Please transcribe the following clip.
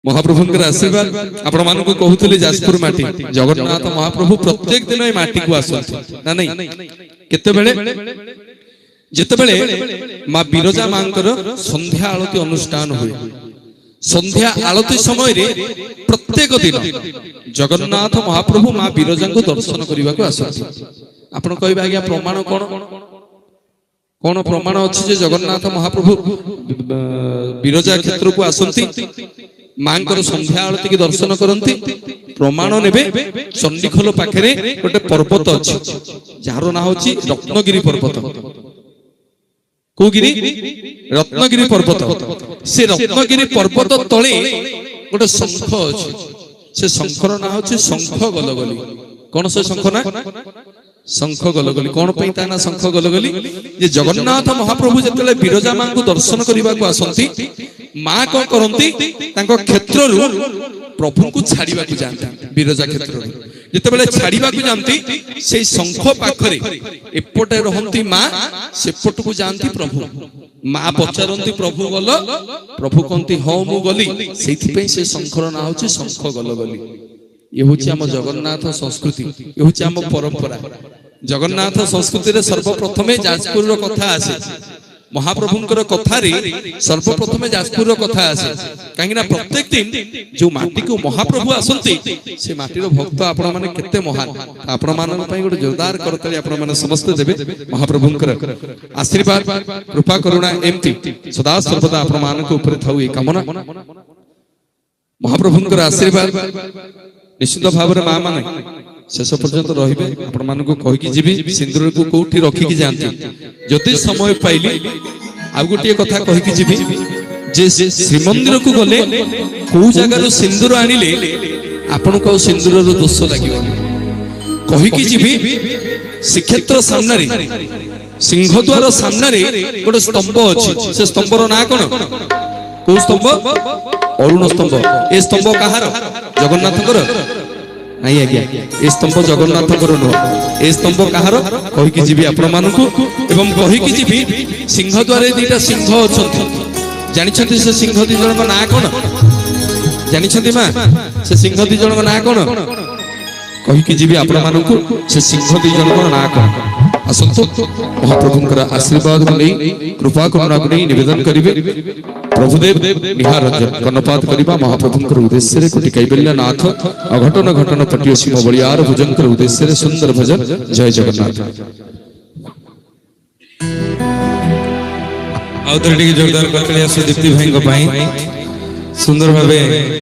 महाप्रभुंकर आशीर्वाद आपण मान को कहूतले जाजपुर माटी जगन्नाथ महाप्रभु प्रत्येक दिन ए माटी को आसत ना नहीं केते बेले जेते बेले मां बिरजा मांकर संध्या आरती अनुष्ठान हुए संध्या आरती समय रे प्रत्येक दिन जगन्नाथ महाप्रभु मां बिरजा को दर्शन करबा को आसत आपण कहबा आज्ञा प्रमाण कोन कोन प्रमाण अछि जे जगन्नाथ महाप्रभु बिरजा क्षेत्र को आसंती मांकर संध्या आरती की दर्शन करती प्रमाण नेबे चंडीखोल पाखरे गोटे पर्वत अछि जार ना होछि रत्नगिरी पर्वत को गिरी रत्नगिरी पर्वत से रत्नगिरी पर्वत तळे गोटे शंख अछि से शंखर ना होछि शंख गलगली कोन से शंख ना शंख गलगली कौन पे ता ना शंख गलगली जे जगन्नाथ महाप्रभु जतले बिरजा मां को दर्शन करबा को आसंती मां को करंती तांको क्षेत्र रु प्रभु को छाड़ीबा को जानता बिरजा क्षेत्र रु जते बेले छाड़ीबा को जानती से शंख पाखरे एपटे रहंती मां सेपट को जानती प्रभु मां पचारंती प्रभु गल प्रभु कोंती हो मु गली सेथि पे से शंखर ना होची शंख गलगली ये होची हम जगन्नाथ संस्कृति ये होची हम परंपरा जगन्नाथ संस्कृति रे सर्वप्रथमे जाजपुर रो कथा आसे महाप्रभुंकर कथा रे सर्वप्रथमे जाजपुर रो कथा आसे काहे ना प्रत्येक दिन जो माटी को महाप्रभु आसंती से माटी रो भक्त आपण माने केते महान आपण मानन पई गोटे जोरदार करतली आपण माने समस्त देबे महाप्रभुंकर आशीर्वाद कृपा करुणा एमती सदा सर्वदा आपण मान को ऊपर थाउ ए कामना महाप्रभुंकर आशीर्वाद निश्चित भाव रे मां माने शेष पर्यंत रहिबे आपण मान को कहि कि जीबी सिंदूर को कोठी रखि कि जानती जति समय पाइली आ गोटे कथा कहि कि जीबी जे श्रीमंदिर को गले को जगह रो सिंदूर आनिले आपण को सिंदूर रो दोष लागियो कहि कि जीबी श्रीक्षेत्र सामने रे सिंहद्वार सामने रे गोटे स्तंभ अछि से स्तंभ रो ना कोन को स्तंभ अरुण स्तंभ ए स्तंभ कहार जगन्नाथकर नहीं आज्ञा ए स्तंभ जगन्नाथकर नो ए स्तंभ कहार कहि कि जीवी आपण मानकु एवं कहि कि जीवी सिंह द्वारे दीटा सिंह अछंती जानि छथि से सिंह दी जन को ना कोन जानि छथि मा से सिंह दी जन को ना कोन कहि कि जीवी आपण मानकु से सिंह दी जन को ना कोन असंतो महाप्रभुंकर आशीर्वाद को नहीं कृपा करुणा को नहीं निवेदन करिवे प्रभुदेव निहार कर्णपात करिबा महाप्रभुंकर उद्देश्य रे कोटि कैबल्य नाथ अघटन घटन पटियो सिंह बलियार भुजंकर उद्देश्य रे सुंदर भजन जय जगन्नाथ आउतरे जोरदार करतलिया सुदीप्ति भाई को पाई सुंदर भाबे